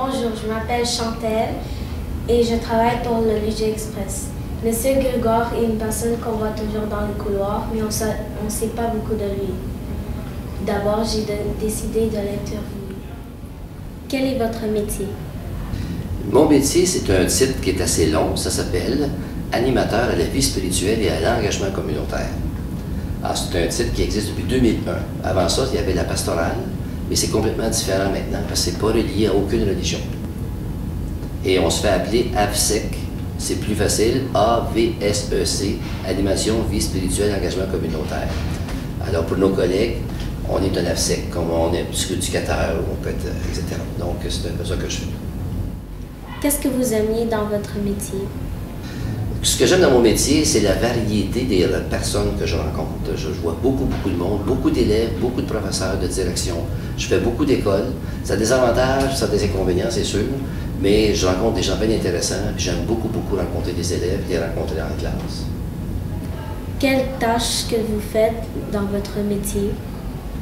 Bonjour, je m'appelle Chantal et je travaille pour le Léger Express. Monsieur Grégoire est une personne qu'on voit toujours dans le couloir, mais on ne sait pas beaucoup de lui. D'abord, j'ai décidé de l'interviewer. Quel est votre métier? Mon métier, c'est un titre qui est assez long. Ça s'appelle « Animateur à la vie spirituelle et à l'engagement communautaire ». Alors, c'est un titre qui existe depuis 2001. Avant ça, il y avait la pastorale, mais c'est complètement différent maintenant parce que ce n'est pas relié à aucune religion. Et on se fait appeler AVSEC. C'est plus facile, A-V-S-E-C, Animation, vie spirituelle, engagement communautaire. Alors, pour nos collègues, on est un AVSEC, comme on est psychoéducateur, on peut être, etc. Donc, c'est un peu ça que je fais. Qu'est-ce que vous aimiez dans votre métier? Ce que j'aime dans mon métier, c'est la variété des personnes que je rencontre. Je vois beaucoup de monde, beaucoup d'élèves, beaucoup de professeurs de direction. Je fais beaucoup d'écoles. Ça a des avantages, ça a des inconvénients, c'est sûr, mais je rencontre des gens bien intéressants. J'aime beaucoup rencontrer des élèves, les rencontrer en classe. Quelles tâches que vous faites dans votre métier?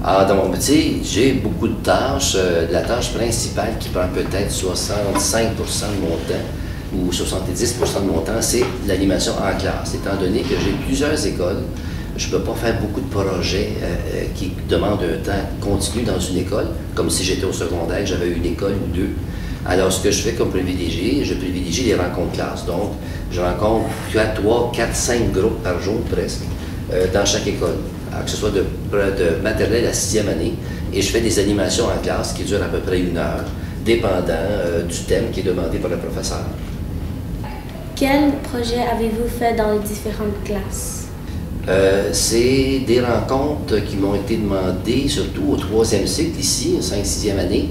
Dans mon métier, j'ai beaucoup de tâches. La tâche principale qui prend peut-être 65% de mon temps, ou 70% de mon temps, c'est l'animation en classe. Étant donné que j'ai plusieurs écoles, je ne peux pas faire beaucoup de projets qui demandent un temps continu dans une école, comme si j'étais au secondaire, j'avais une école ou deux. Alors, ce que je fais comme privilégié, je privilégie les rencontres classe. Donc, je rencontre 3, 4, 5 groupes par jour presque, dans chaque école. Alors, que ce soit de maternelle à 6e année, et je fais des animations en classe qui durent à peu près 1 heure, dépendant du thème qui est demandé par le professeur. Quel projet avez-vous fait dans les différentes classes? C'est des rencontres qui m'ont été demandées, surtout au 3e cycle, ici, 5-6e année.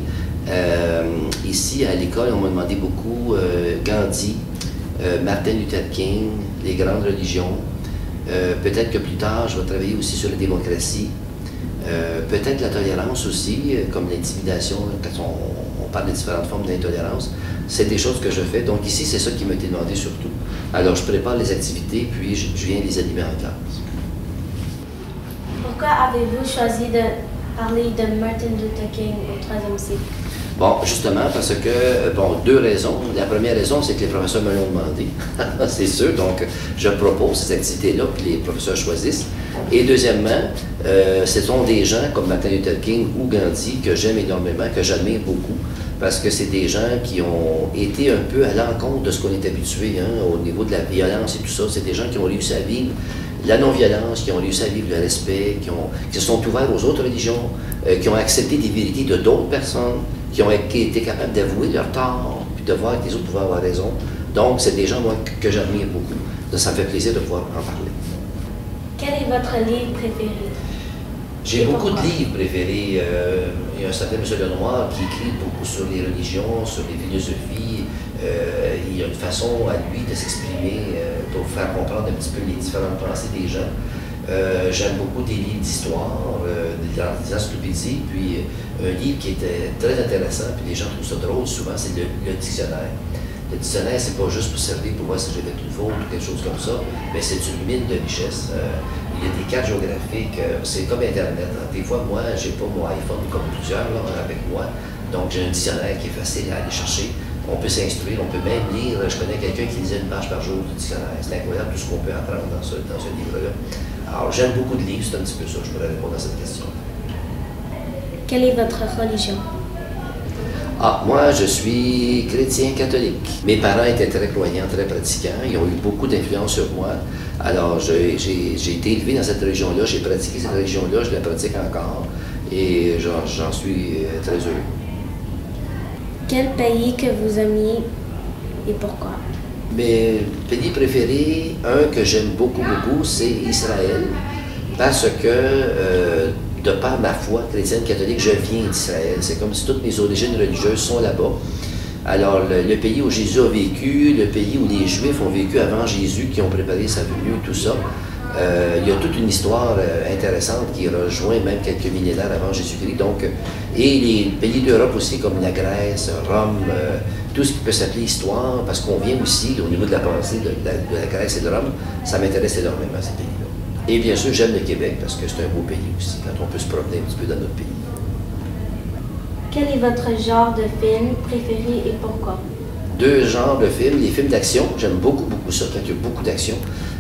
Ici, à l'école, on m'a demandé beaucoup Gandhi, Martin Luther King, les grandes religions. Peut-être que plus tard, je vais travailler aussi sur la démocratie. Peut-être la tolérance aussi, comme l'intimidation, quand on parle de différentes formes d'intolérance. C'est des choses que je fais. Donc ici, c'est ça qui m'a été demandé surtout. Alors, je prépare les activités, puis je viens les animer en classe. Pourquoi avez-vous choisi de parler de Martin Luther King au 3e cycle? Bon, justement, parce que, bon, 2 raisons. La première raison, c'est que les professeurs me l'ont demandé, c'est sûr. Donc, je propose ces activités-là, puis les professeurs choisissent. Et deuxièmement, ce sont des gens comme Martin Luther King ou Gandhi que j'aime énormément, que j'admire beaucoup, parce que c'est des gens qui ont été un peu à l'encontre de ce qu'on est habitué, au niveau de la violence et tout ça. C'est des gens qui ont réussi à vivre la non-violence, qui ont réussi à vivre le respect, qui se sont ouverts aux autres religions, qui ont accepté des vérités de d'autres personnes, qui ont été capables d'avouer leur tort, puis de voir que les autres pouvaient avoir raison. Donc, c'est des gens, moi, que j'admire beaucoup. Ça me fait plaisir de pouvoir en parler. Quel est votre livre préféré? J'ai beaucoup de livres préférés. Il y a un certain M. Lenoir qui écrit beaucoup sur les religions, sur les philosophies. Il y a une façon à lui de s'exprimer pour faire comprendre un petit peu les différentes pensées des gens. J'aime beaucoup des livres d'histoire, des encyclopédies, puis un livre qui était très intéressant, puis les gens trouvent ça drôle souvent, c'est le dictionnaire. Le dictionnaire, c'est pas juste pour servir pour voir si j'ai fait une faute ou quelque chose comme ça, mais c'est une mine de richesse. Il y a des cartes géographiques, c'est comme Internet. Des fois, moi, j'ai pas mon iPhone comme plusieurs là, avec moi, donc j'ai un dictionnaire qui est facile à aller chercher. On peut s'instruire, on peut même lire. Je connais quelqu'un qui lisait 1 page par jour du dictionnaire. C'est incroyable tout ce qu'on peut apprendre dans ce livre-là. Alors, j'aime beaucoup de livres, c'est un petit peu ça, je pourrais répondre à cette question. Quelle est votre religion? Moi, je suis chrétien catholique. Mes parents étaient très croyants, très pratiquants. Ils ont eu beaucoup d'influence sur moi. Alors, j'ai été élevé dans cette religion-là, j'ai pratiqué cette religion-là, je la pratique encore. Et j'en suis très heureux. Quel pays que vous aimiez et pourquoi? Mes pays préférés, un que j'aime beaucoup, c'est Israël, parce que, de par ma foi chrétienne catholique, je viens d'Israël. C'est comme si toutes mes origines religieuses sont là-bas. Alors, le pays où Jésus a vécu, le pays où les Juifs ont vécu avant Jésus, qui ont préparé sa venue, tout ça, il y a toute une histoire intéressante qui rejoint même quelques millénaires avant Jésus-Christ. Donc, et les pays d'Europe aussi, comme la Grèce, Rome, tout ce qui peut s'appeler histoire, parce qu'on vient aussi, au niveau de la pensée de la Grèce et de Rome, ça m'intéresse énormément, ces pays-là. Et bien sûr, j'aime le Québec, parce que c'est un beau pays aussi, quand on peut se promener un petit peu dans notre pays. Quel est votre genre de film préféré et pourquoi? Deux genres de films. Les films d'action, j'aime beaucoup ça, quand il y a beaucoup d'action.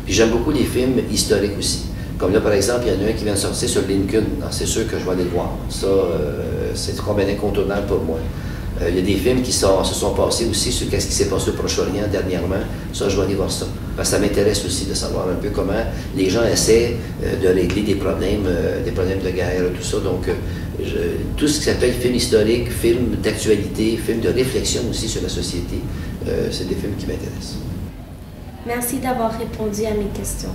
Puis j'aime beaucoup les films historiques aussi. Comme là, par exemple, il y en a un qui vient de sortir sur Lincoln. C'est sûr que je vais aller le voir. Ça, c'est comme un incontournable pour moi. Il y a des films qui se sont passés aussi sur ce qui s'est passé au Proche-Orient dernièrement. Ça, je vais aller voir ça. Parce que ça m'intéresse aussi de savoir un peu comment les gens essaient de régler des problèmes de guerre, tout ça. Donc, tout ce qui s'appelle film historique, film d'actualité, film de réflexion aussi sur la société, c'est des films qui m'intéressent. Merci d'avoir répondu à mes questions.